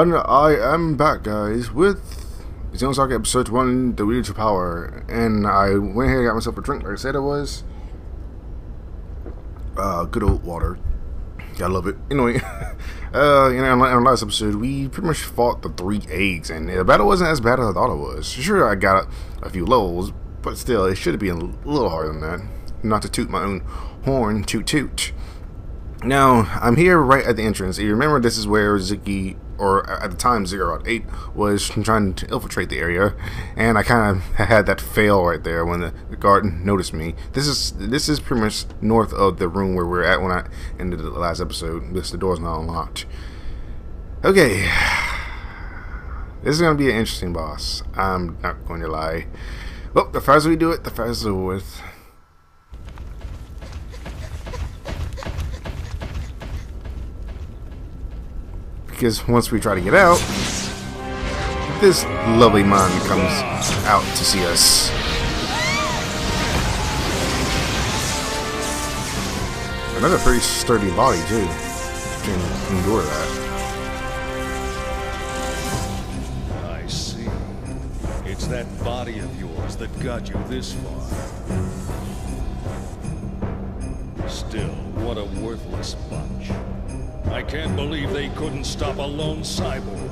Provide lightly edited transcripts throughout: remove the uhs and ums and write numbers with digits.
And I am back, guys, with Xenosaga episode 1, The Wille zur Power. And I went here and got myself a drink like I said it was. Good old water. I love it. Anyway, in the last episode, we pretty much fought the 3 eggs, and the battle wasn't as bad as I thought it was. Sure, I got a few levels, but still, it should have been a little harder than that. Not to toot my own horn, toot toot. Now, I'm here right at the entrance. You remember this is where Ziggy, or at the time Ziggurat 8, was trying to infiltrate the area, and I kind of had that fail right there when the guard noticed me. This is pretty much north of the room where we're at when I ended the last episode. The door's not unlocked. Okay, this is going to be an interesting boss. I'm not going to lie. Well, the faster we do it, the faster it's over with. Because once we try to get out, this lovely man comes out to see us. Another pretty sturdy body too. Can endure that. I see. It's that body of yours that got you this far. Still, what a worthless bunch. I can't believe they couldn't stop a lone cyborg.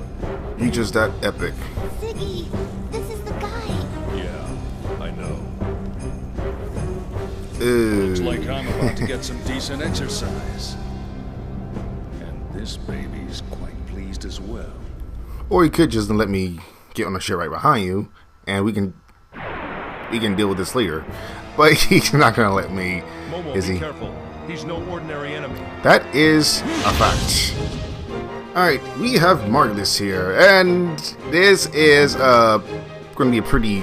You just that epic. Ziggy, this is the guy. Yeah, I know. Looks like I'm about to get some decent exercise. And this baby's quite pleased as well. Or you could just let me get on the shit right behind you, and we can deal with this later. But he's not gonna let me, Momo, is he? be careful. He's no ordinary enemy. That is a fact. Alright, we have Margulis here, and this is going to be a pretty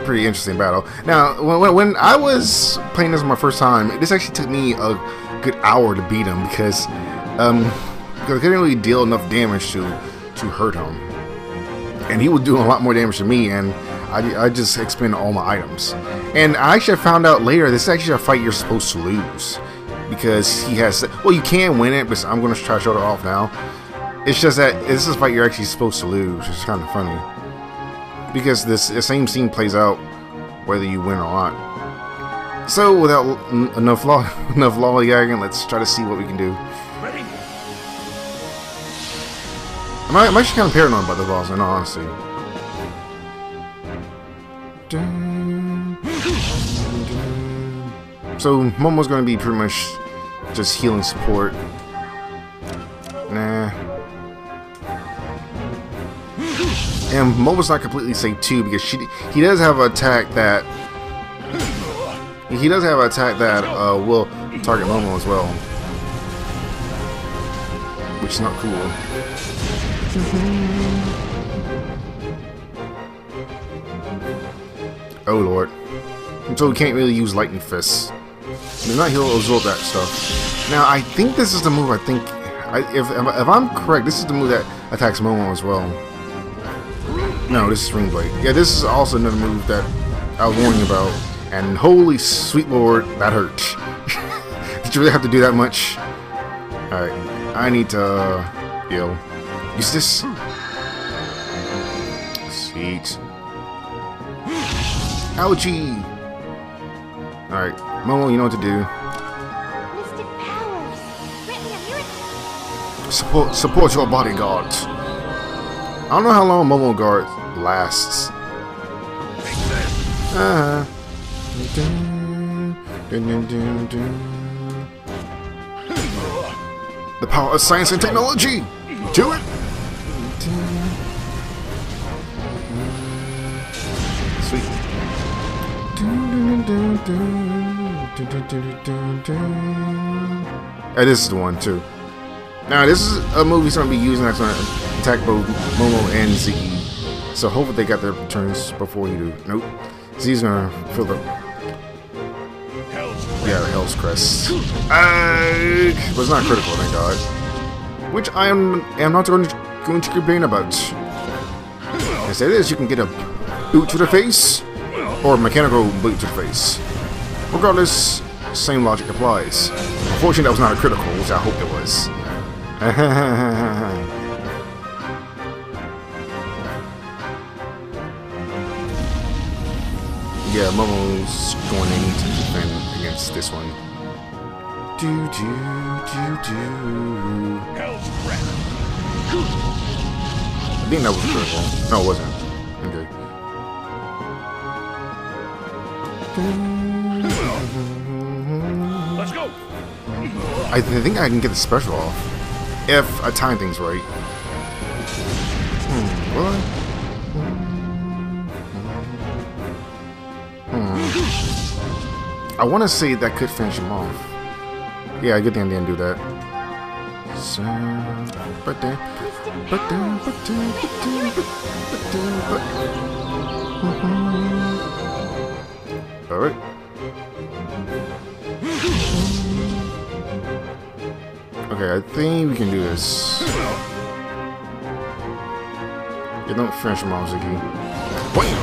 interesting battle. Now, when I was playing this my first time, this actually took me a good hour to beat him because I couldn't really deal enough damage to hurt him. And he was doing a lot more damage to me, and I just expended all my items. And I actually found out later, this is actually a fight you're supposed to lose. Because he has... Well, you can win it, but I'm going to try to show it off now. It's just that this is a fight you're actually supposed to lose. It's kind of funny. Because the same scene plays out whether you win or not. So, without enough lollygagging, let's try to see what we can do. Ready? I'm actually kind of paranoid about this boss, in all honesty. So Momo's gonna be pretty much just healing support. Nah. And Momo's not completely safe too because he does have an attack that will target Momo as well, which is not cool. Oh lord. So we can't really use lightning fists. If not, he'll absorb that stuff. Now, I think this is the move. If I'm correct, this is the move that attacks Momo as well. No, this is Ring Blade. Yeah, this is also another move that I was warning about. And holy sweet lord, that hurt. Did you really have to do that much? Alright, I need to use this. Sweet. Ouchie! Alright, Momo, you know what to do. Mystic powers. Grant me a miracle. Support your bodyguard. I don't know how long Momo Guard lasts. The power of science and technology! Do it! Sweet. This is the one too. Now this is a move he's gonna be using that's gonna attack both Momo and Ziggy. So hopefully they got their turns before you do. Nope. Ziggy's gonna feel the Hell's Crest. But it's not critical, thank God. Which I am not going to complain about. Instead of this, you can get a boot to the face. Or a mechanical boot to the face. Regardless, same logic applies. Unfortunately, that was not a critical, which I hoped it was. Yeah, Momo's going to need to defend against this one. Hell's breath. I think that was a critical. No, it wasn't. Okay. Let's go. I think I can get the special off if I time things right. What? I want to say that could finish him off. Yeah, good thing I didn't do that. So, alright. Okay, I think we can do this. Yeah, don't finish him off, Ziggy. Wham!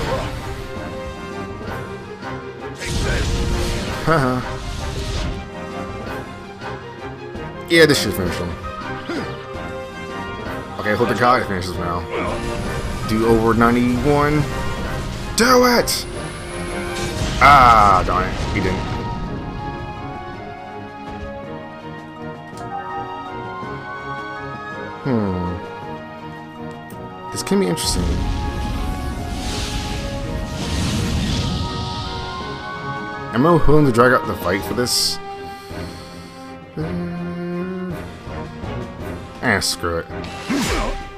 Haha. Yeah, this should finish him. Okay, hope the guy finishes now. Do over 91. Do it! Ah, darn it. He didn't. This can be interesting. Am I willing to drag out the fight for this? Screw it.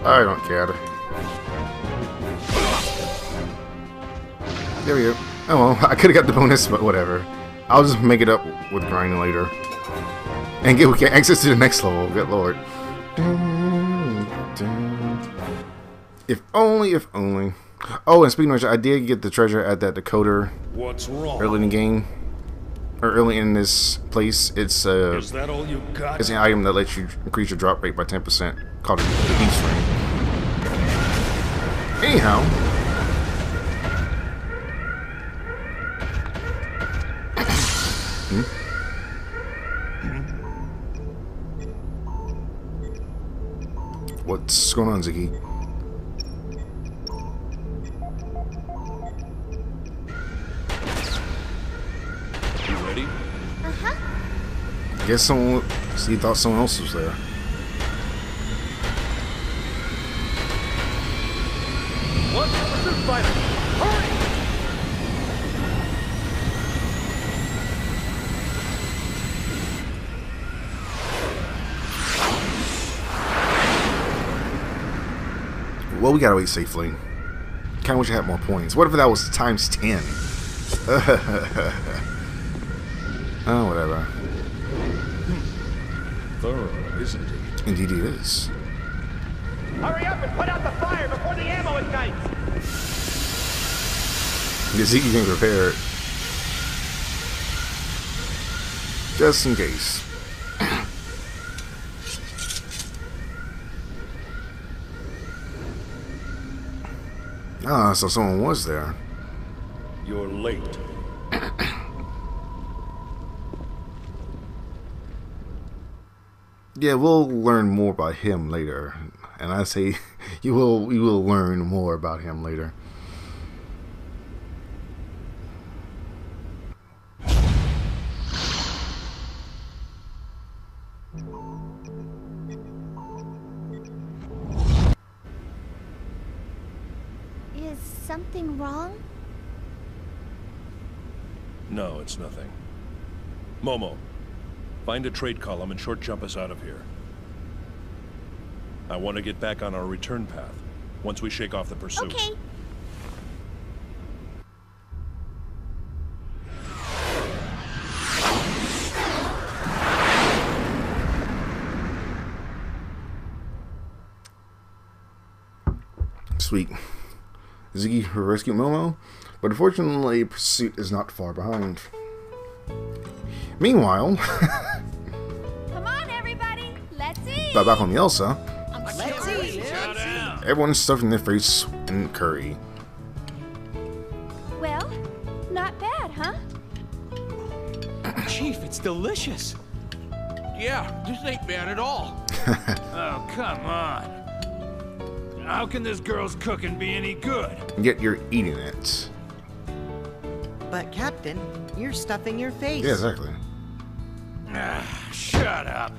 I don't care. There we go. Oh well, I could have got the bonus, but whatever. I'll just make it up with grinding later. And get access to the next level, good lord. If only, if only. Oh, and speaking of which, I did get the treasure at that decoder. What's wrong? Early in the game. Or early in this place. It's Is that all you got? It's an item that lets you increase your drop rate by 10%. Called the beast ring. Anyhow. What's going on, Ziggy? You ready? Uh-huh. I guess someone. So he thought someone else was there. What? Pursuit fighter! Hurry! Well, we gotta wait safely. Kinda wish I had more points. What if that was times 10? Oh, whatever. Thorough, isn't he? Indeed it is. Hurry up and put out the fire before the ammo ignites! Because he can prepare it. Just in case. Ah, so someone was there. You're late. Yeah, we'll learn more about him later. And I say we will learn more about him later. Is something wrong? No, it's nothing. Momo, find a trade column and short jump us out of here. I want to get back on our return path once we shake off the pursuit. Okay. Sweet. Ziggy rescued Momo, but unfortunately pursuit is not far behind. Meanwhile, Come on, everybody. Let's eat. back on the Elsa, Let's eat. everyone's stuffing their face in curry. Well, not bad, huh? Chief, it's delicious. Yeah, this ain't bad at all. Oh, come on. How can this girl's cooking be any good? Yet you're eating it. But Captain, you're stuffing your face. Yeah, exactly. Shut up.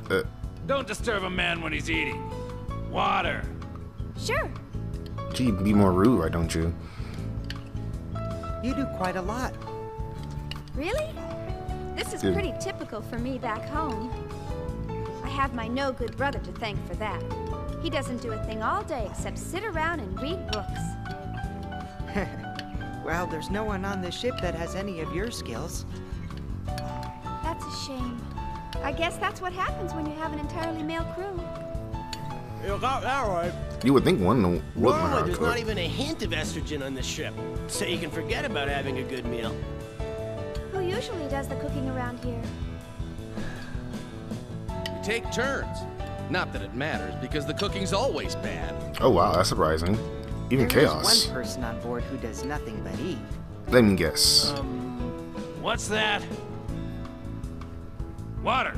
Don't disturb a man when he's eating. Water. Sure. Gee, be more rude, why don't you? You do quite a lot. Really? This is pretty typical for me back home. I have my no-good brother to thank for that. He doesn't do a thing all day except sit around and read books. Well, there's no one on this ship that has any of your skills. That's a shame. I guess that's what happens when you have an entirely male crew. You got that right. You would think one would learn how Normally, to there's cook. not even a hint of estrogen on this ship, so you can forget about having a good meal. Who usually does the cooking around here? We take turns. Not that it matters, because the cooking's always bad. Oh wow, that's surprising. Even There is chaos. one person on board who does nothing but eat. Let me guess. What's that? Water.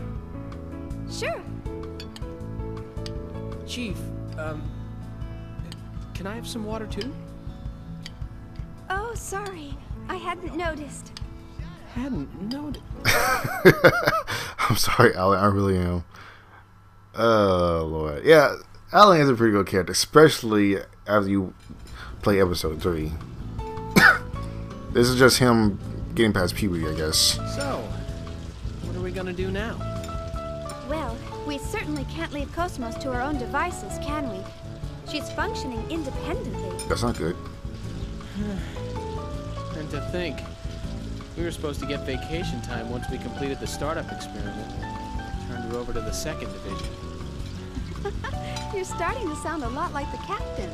Sure. Chief, can I have some water too? Oh, sorry. I hadn't noticed. Hadn't noticed. I'm sorry, Alan. I really am. Oh Lord, yeah. Alan is a pretty good character, especially after you play episode 3. This is just him getting past puberty, I guess. So, what are we gonna do now? Well, we certainly can't leave KOS-MOs to her own devices, can we? She's functioning independently. That's not good. And to think, we were supposed to get vacation time once we completed the startup experiment. Turned her over to the 2nd division. You're starting to sound a lot like the captain.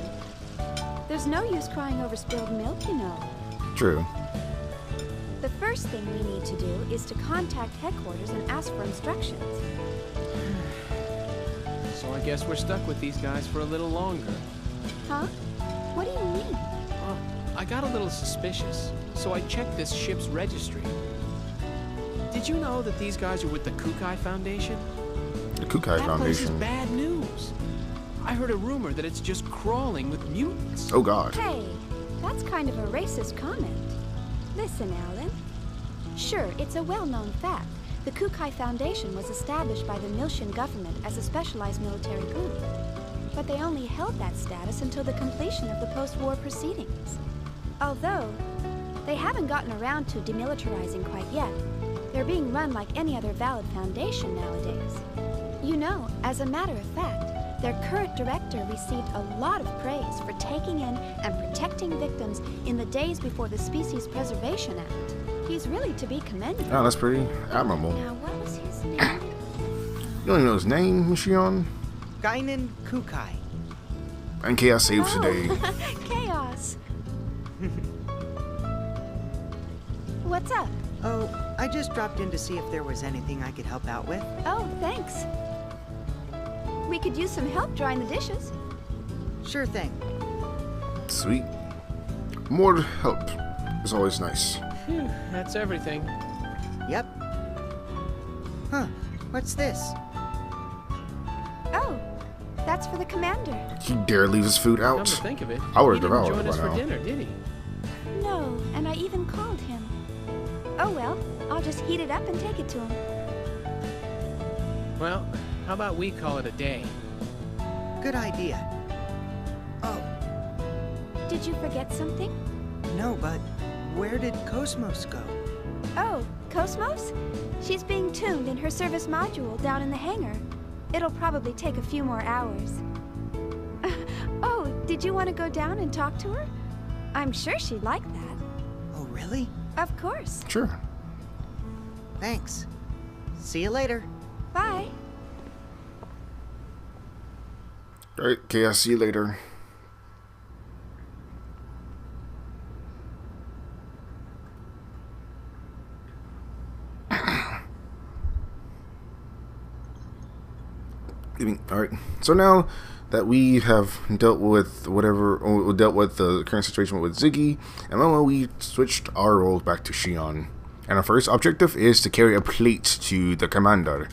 There's no use crying over spilled milk, you know. True. The first thing we need to do is to contact headquarters and ask for instructions. So I guess we're stuck with these guys for a little longer. Huh? What do you mean? Well, I got a little suspicious, so I checked this ship's registry. Did you know that these guys are with the Kukai Foundation? The Kukai That place is Foundation. bad news. I heard a rumor that it's just crawling with mutants. Oh God. Hey, that's kind of a racist comment. Listen, Alan. Sure, it's a well-known fact. The Kukai Foundation was established by the Miltian government as a specialized military group. But they only held that status until the completion of the post-war proceedings. Although, they haven't gotten around to demilitarizing quite yet. They're being run like any other valid foundation nowadays. You know, as a matter of fact, their current director received a lot of praise for taking in and protecting victims in the days before the Species Preservation Act. He's really to be commended. Oh, that's pretty admirable. Now, what was his name? You don't even know his name, Shion? Guinan Kukai. And Chaos saves today. Chaos. What's up? Oh, I just dropped in to see if there was anything I could help out with. Oh, thanks. We could use some help drying the dishes. Sure thing. Sweet. More help is always nice. Phew, that's everything. Yep. Huh. What's this? Oh, that's for the commander. He dare leave his food Come out. to think of it, I would've he didn't devoured join it us by for now. dinner, did he? No, and I even called him. Oh well, I'll just heat it up and take it to him. Well, how about we call it a day? Good idea. Oh, Did you forget something? no, but where did KOS-MOs go? Oh, KOS-MOs? She's being tuned in her service module down in the hangar. It'll probably take a few more hours. Oh, did you want to go down and talk to her? I'm sure she'd like that. Oh, really? Of course. Sure. Thanks. See you later. Bye. Alright, Chaos, see you later. Alright, so now that we have dealt with dealt with the current situation with Ziggy, and then we switched our roles back to Shion. And our first objective is to carry a plate to the commander.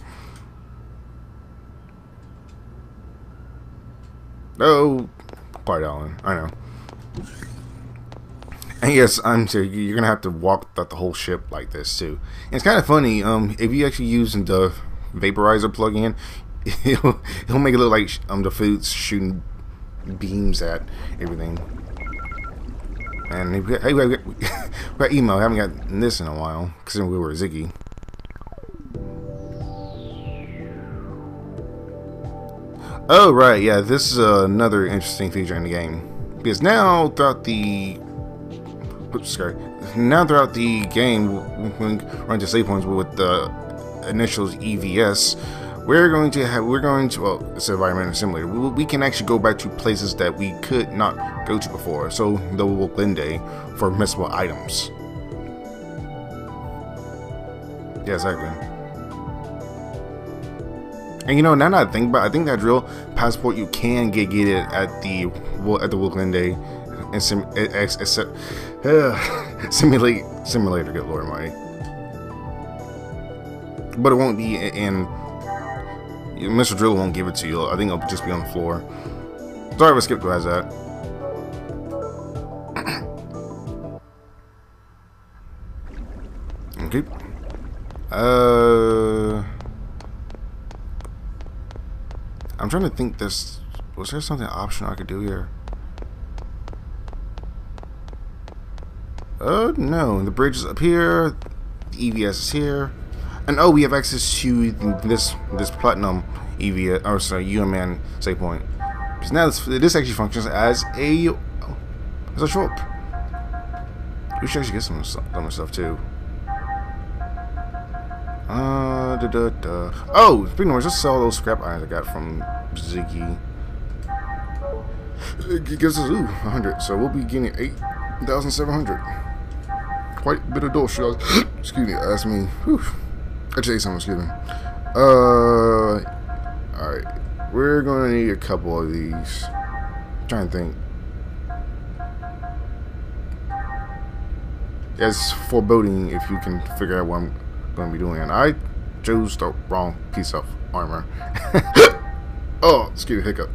Oh, quiet, Alan. I know. And yes, you're gonna have to walk the whole ship like this too. And it's kind of funny. If you actually use the vaporizer plug-in, it'll make it look like the food's shooting beams at everything. And we got emo. I haven't got this in a while because we were Ziggy. Oh right, yeah. This is another interesting feature in the game because now throughout the game, when we run to save points with the initials EVS, we're going to well, it's an environmental simulator. We can actually go back to places that we could not go to before. So the Woklinde for missable items. Yeah, exactly. And you know, now that I think about it, I think that drill passport you can get it at the Woklinde and simulator. Good lord, my. But it won't be in. Mr. Drill won't give it to you. I think it'll just be on the floor. Sorry if I skipped past that. Okay. I'm trying to think. Was there something optional I could do here? No. The bridge is up here. The EVS is here. And oh, we have access to this platinum EVS, or sorry, UMN save point. Because now this actually functions as a shop. We should actually get some stuff too. Oh, speaking of which, let's sell those scrap irons I got from Ziggy. It gives us 100, so we'll be getting 8,700. Quite a bit of dough, excuse me, ask me. Whew. I just ate something, excuse me. Alright. We're gonna need a couple of these. I'm trying to think. It's foreboding if you can figure out what I'm gonna be doing. And I chose the wrong piece of armor. Oh, excuse me, hiccup.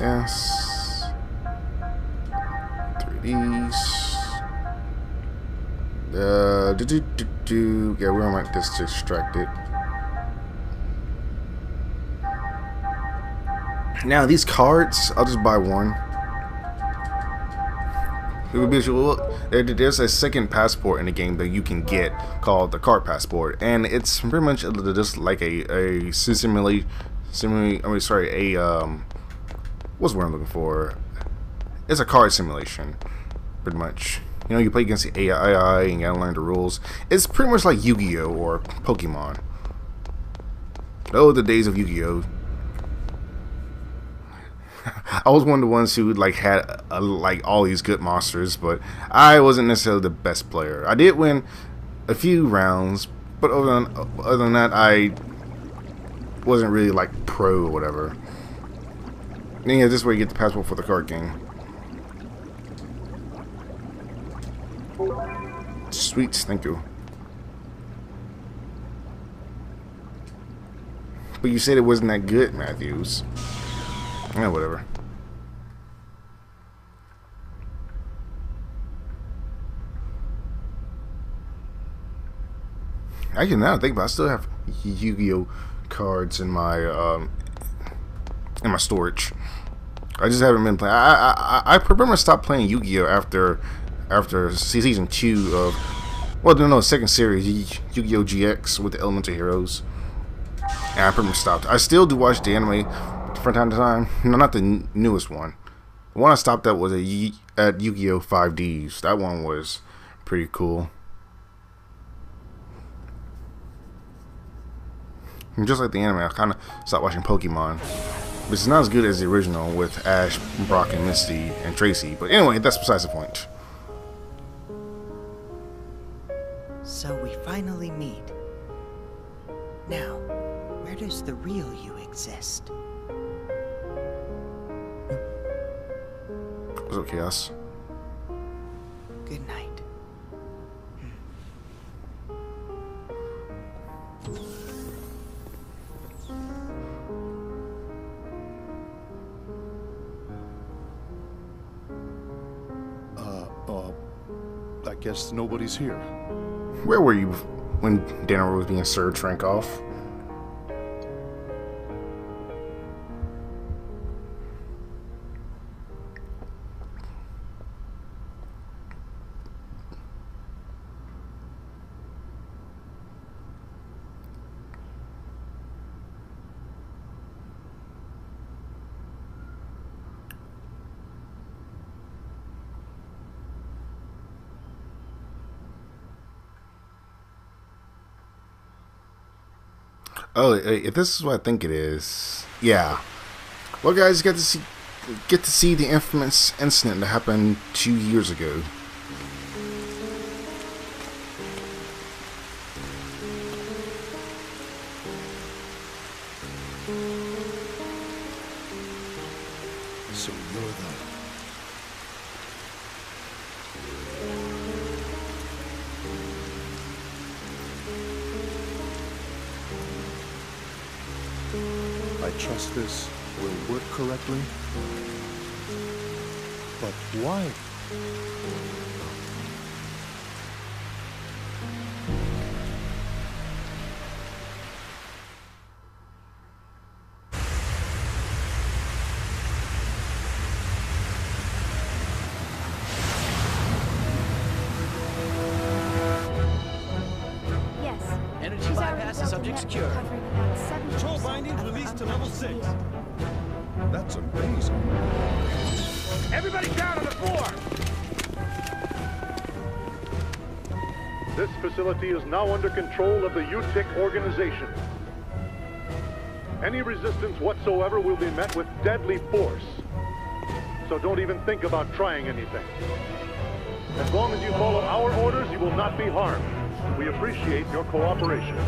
Yes. 3 these. Yeah, we're gonna like this to extract it. Now these cards, I'll just buy one. There's a second passport in the game that you can get called the card passport, and it's pretty much just like a simulate. What's the word I'm looking for? It's a card simulation, pretty much. You know, you play against the AI and you gotta learn the rules. It's pretty much like Yu-Gi-Oh! Or Pokemon. Oh, the days of Yu-Gi-Oh! I was one of the ones who like had like all these good monsters, but I wasn't necessarily the best player. I did win a few rounds, but other than that, I wasn't really like pro or whatever. And yeah, this way you get the passport for the card game. Sweet, thank you. But you said it wasn't that good, Matthews. Yeah, whatever. Actually, now I think about it, I still have Yu-Gi-Oh cards in my storage. I just haven't been playing. I remember stopped playing Yu-Gi-Oh after season 2 of, well, no, second series, Yu-Gi-Oh GX with the Elemental Heroes. And I pretty much stopped. I still do watch the anime from time to time. No, not the newest one. The one I stopped at was at Yu-Gi-Oh 5Ds. That one was pretty cool. And just like the anime, I kind of stopped watching Pokemon. But it's not as good as the original with Ash, Brock, and Misty, and Tracy. But anyway, that's besides the point. So we finally meet. Now, where does the real you exist? What's up, Chaos? Good night. Guess nobody's here. Where were you when dinner was being served, Trenkov? Oh, if this is what I think it is, yeah. Well, guys, you get to see the infamous incident that happened 2 years ago. So you're the... I trust this will work correctly. But why? Yes. Energy She's already bypass built a subject net secure. covering about 70% Control bindings of the released to level 6. field. That's amazing. Everybody down on the floor! This facility is now under control of the UTIC organization. Any resistance whatsoever will be met with deadly force. So don't even think about trying anything. As long as you follow our orders, you will not be harmed. We appreciate your cooperation.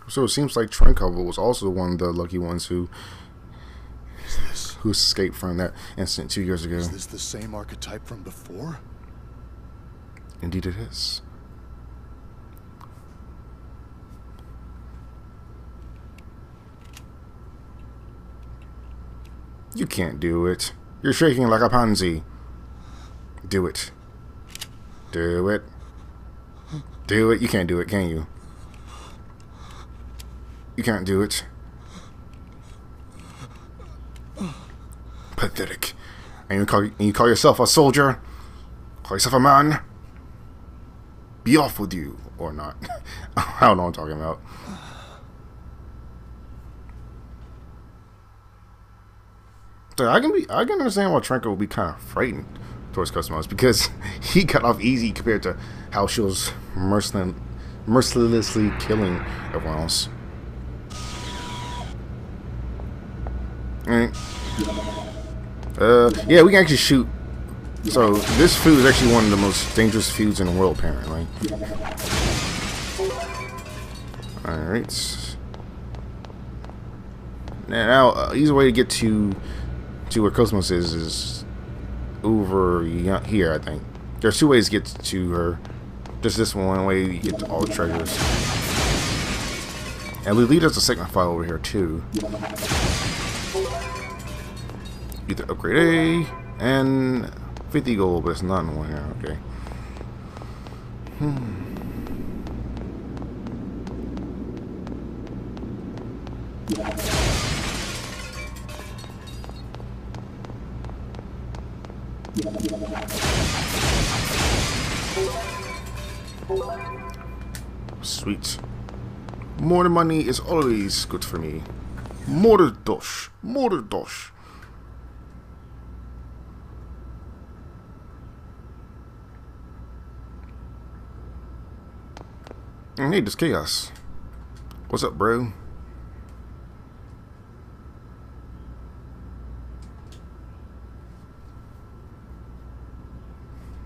So it seems like Trenkov was also one of the lucky ones who escaped from that incident 2 years ago. Is this the same archetype from before? Indeed it is. You can't do it. You're shaking like a pansy. Do it. Do it. Do it. You can't do it, can you? You can't do it. Pathetic. And you call yourself a soldier? Call yourself a man? Be off with you. Or not. I don't know what I'm talking about. So I can understand why Trenko would be kind of frightened towards KOS-MOs, because he got off easy compared to how she was mercilessly killing everyone else. Alright. Yeah, we can actually shoot. So this food is actually one of the most dangerous foods in the world, apparently. Alright. Now, easy way to get to where KOS-MOs is over here, I think. There's two ways to get to her. Just this one way you get to all the treasures. And we believe there's a second file over here too. Either upgrade A and 50 gold, but it's not in one here. Okay. Sweet. More money is always good for me. More dosh. More dosh. Hey, this Chaos. What's up, bro?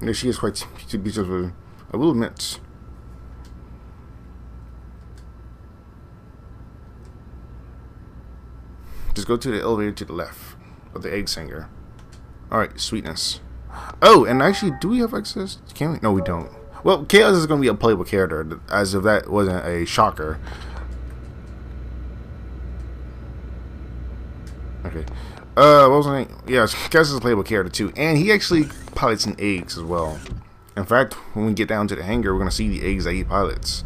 Yeah, she is quite beautiful. I will admit. Just go to the elevator to the left of the egg singer. Alright, sweetness. Oh, and actually, do we have access? Can we? No, we don't. Well, Chaos is going to be a playable character, as if that wasn't a shocker. Okay. What was I saying? Yeah, Chaos is a playable character too, and he actually pilots some eggs as well. In fact, when we get down to the hangar, we're going to see the eggs that he pilots.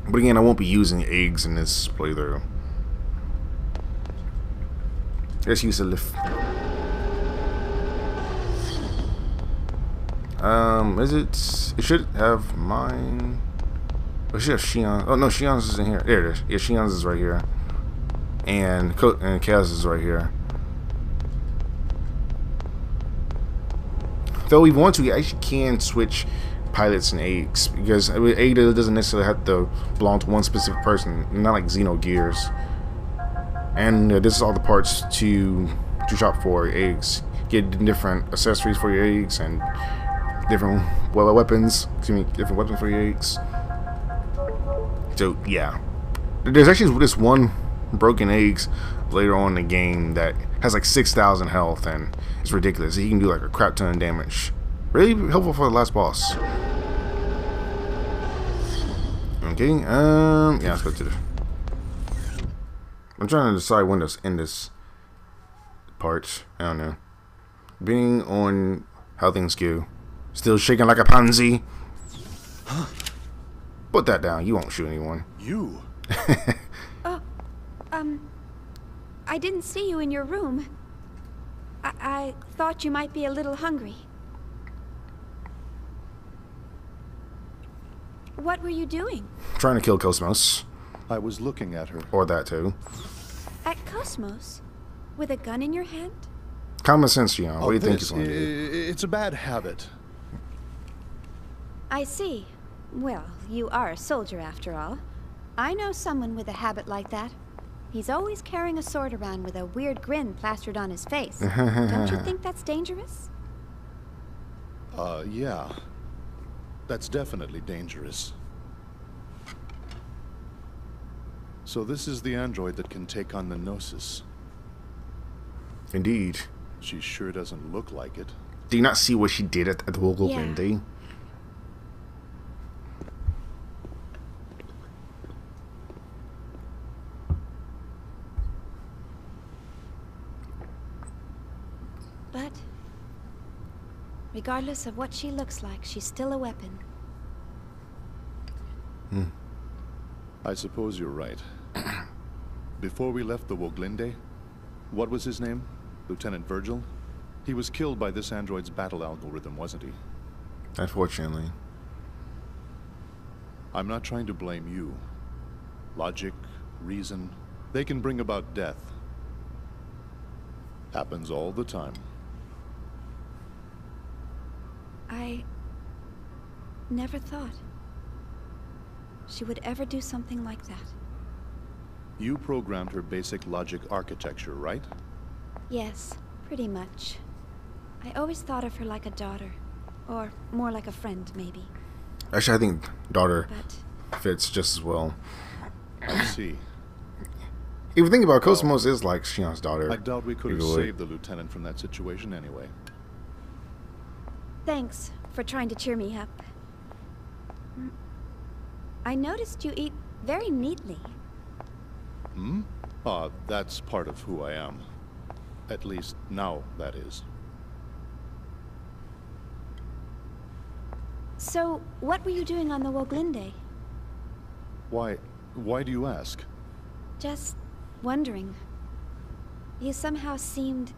But again, I won't be using eggs in this playthrough. Let's use the lift. Is it? It should have mine. It should have Shion. Oh no, Shion's is in here. There it is. Yeah, Shion's is right here. And Chaos is right here. Though we want to, we actually can switch pilots and eggs, because Ada doesn't necessarily have to belong to one specific person, not like Gears. And this is all the parts to shop for eggs. Get different accessories for your eggs and different weapons. Excuse me, different weapons for your eggs. So yeah, there's actually this one broken eggs later on in the game that has like 6,000 health, and it's ridiculous. He can do like a crap ton of damage. Really helpful for the last boss. Okay, yeah, let's go to the... I'm trying to decide when to end this part. I don't know. Being on how things go. Still shaking like a pansy. Put that down. You won't shoot anyone. You? I didn't see you in your room. I thought you might be a little hungry. What were you doing? Trying to kill KOS-MOs. I was looking at her. Or that too. At KOS-MOs? With a gun in your hand? Common sense, Shion. What do you think he's going to do? It's a bad habit. I see. Well, you are a soldier after all. I know someone with a habit like that. He's always carrying a sword around with a weird grin plastered on his face. Don't you think that's dangerous? Yeah. That's definitely dangerous. So this is the android that can take on the Gnosis. Indeed. She sure doesn't look like it. Do you not see what she did at the local Lindy? But regardless of what she looks like, she's still a weapon. I suppose you're right. Before we left the Woglinde, what was his name? Lieutenant Virgil? He was killed by this android's battle algorithm, wasn't he? Unfortunately. I'm not trying to blame you. Logic, reason, they can bring about death. Happens all the time. I never thought she would ever do something like that. You programmed her basic logic architecture, right? Yes, pretty much. I always thought of her like a daughter. Or more like a friend, maybe. Actually, I think daughter But fits just as well. I see. If you think about it, KOS-MOs is like Shion's daughter. I doubt we could have Usually. saved the lieutenant from that situation anyway. thanks for trying to cheer me up. I noticed you eat very neatly. Hmm? That's part of who I am. At least now, that is. So, what were you doing on the Woglinde? Why do you ask? Just wondering. You somehow seemed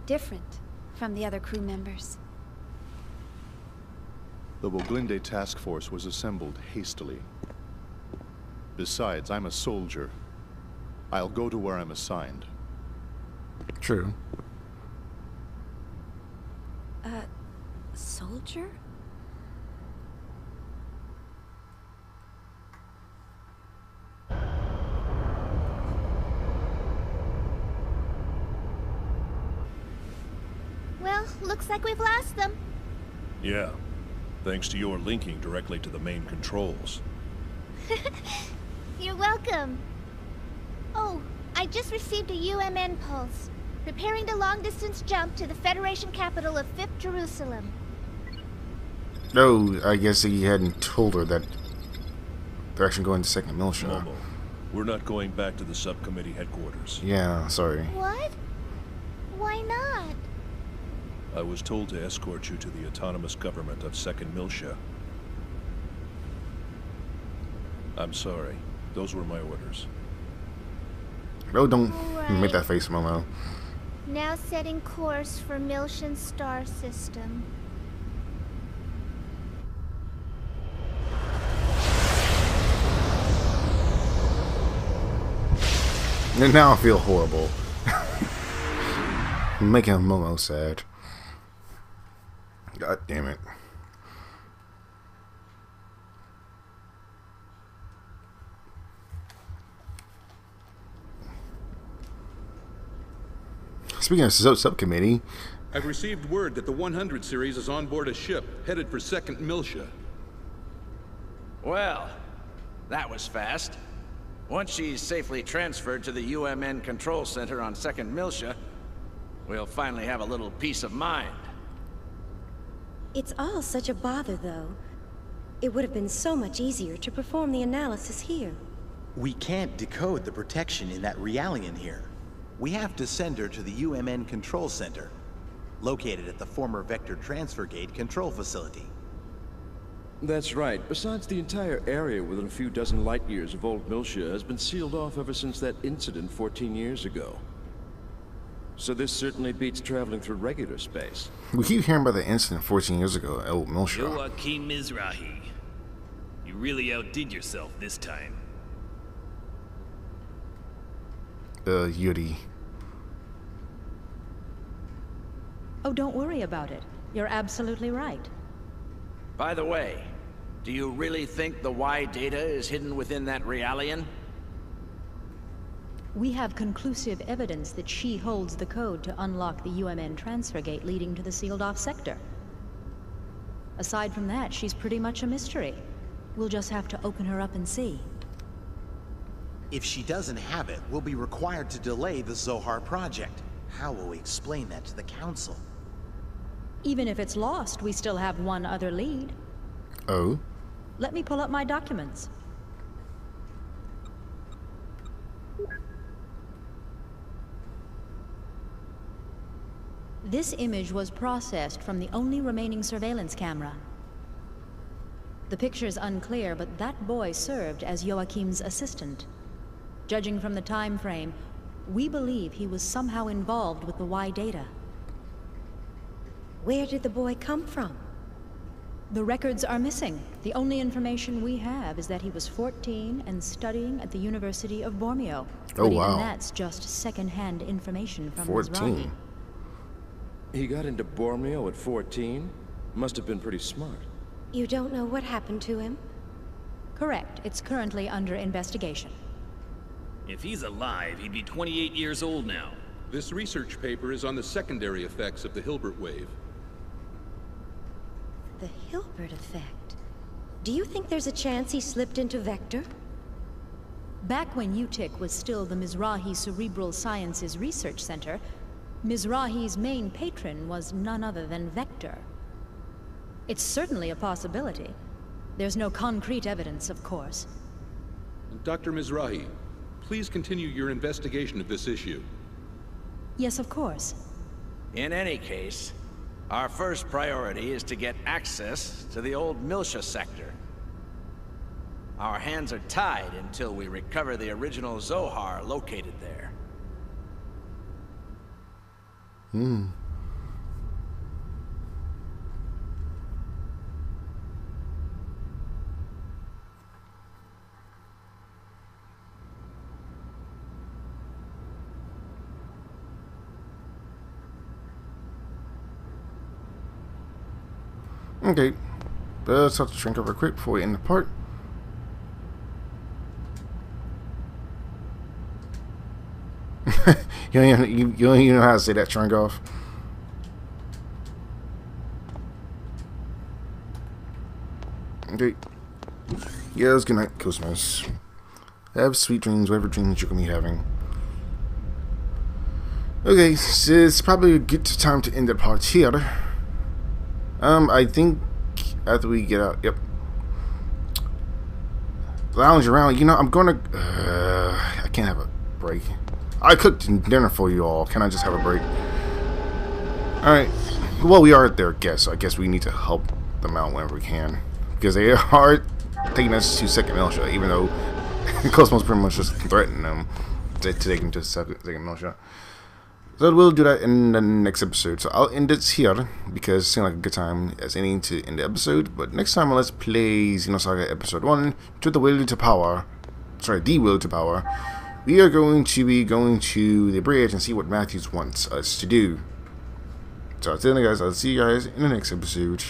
different from the other crew members. The Woglinde task force was assembled hastily. Besides, I'm a soldier. I'll go to where I'm assigned. True. Soldier? Well, looks like we've lost them. Yeah. Thanks to your linking directly to the main controls. You're welcome. Oh, I just received a UMN pulse. Preparing to long-distance jump to the Federation capital of 5th Jerusalem. Oh, I guess he hadn't told her that they're actually going to second militia. Momo, we're not going back to the subcommittee headquarters. Yeah, sorry. What? Why not? I was told to escort you to the autonomous government of 2nd Militia. I'm sorry. Those were my orders. Oh, don't Alright. make that face, Momo. Now setting course for Milshan's star system. And now I feel horrible. Making Momo sad. God damn it. Speaking of subcommittee, I've received word that the 100 series is on board a ship headed for 2nd Militia. Well, that was fast. Once she's safely transferred to the UMN control center on 2nd Militia, we'll finally have a little peace of mind. It's all such a bother, though. It would have been so much easier to perform the analysis here. We can't decode the protection in that Realian here. We have to send her to the UMN Control Center, located at the former Vector Transfer Gate control facility. That's right. Besides, the entire area within a few dozen light years of old Militia has been sealed off ever since that incident 14 years ago. So this certainly beats traveling through regular space. we keep hearing about the incident 14 years ago at Old Milsha. Joachim Mizrahi. You really outdid yourself this time. Yuri. Oh, don't worry about it. You're absolutely right. By the way, do you really think the Y data is hidden within that Realian? We have conclusive evidence that she holds the code to unlock the UMN transfer gate leading to the sealed-off sector. Aside from that, she's pretty much a mystery. We'll just have to open her up and see. If she doesn't have it, we'll be required to delay the Zohar project. How will we explain that to the Council? Even if it's lost, we still have one other lead. Oh? Let me pull up my documents. This image was processed from the only remaining surveillance camera. The picture's unclear, but that boy served as Joachim's assistant. Judging from the time frame, we believe he was somehow involved with the Y data. Where did the boy come from? The records are missing. The only information we have is that he was 14 and studying at the University of Bormio. Oh, but wow. even that's just second-hand information from 14. Mizrahi. He got into Bormio at 14? Must have been pretty smart. You don't know what happened to him? Correct. It's currently under investigation. If he's alive, he'd be 28 years old now. This research paper is on the secondary effects of the Hilbert wave. The Hilbert effect? Do you think there's a chance he slipped into Vector? Back when UTIC was still the Mizrahi Cerebral Sciences Research Center, Mizrahi's main patron was none other than Vector. It's certainly a possibility. There's no concrete evidence, of course. Dr. Mizrahi, please continue your investigation of this issue. Yes, of course. In any case, our first priority is to get access to the old Miltia sector. Our hands are tied until we recover the original Zohar located there. Okay, let's have to shrink over quick before we end the part. you don't even know how to say that, shrink off. Okay. Yes, good night, KOS-MOs. Have sweet dreams, whatever dreams you're gonna be having. Okay, so it's probably a good time to end the part here. I think after we get out, yep. Lounge around, you know, I'm gonna, I can't have a break. I cooked dinner for you all, can I just have a break? Alright, well, we are their guests, so I guess we need to help them out whenever we can. Because they are taking us to Second Miltia, even though KOS-MOs pretty much just threatened them to take them to Second Miltia. So we'll do that in the next episode. So I'll end it here because it seemed like a good time as any to end the episode. But next time let's play Xenosaga episode 1, to the Will to Power. Sorry, the Will to Power. We are going to be going to the bridge and see what Matthews wants us to do. So until then guys, I'll see you guys in the next episode.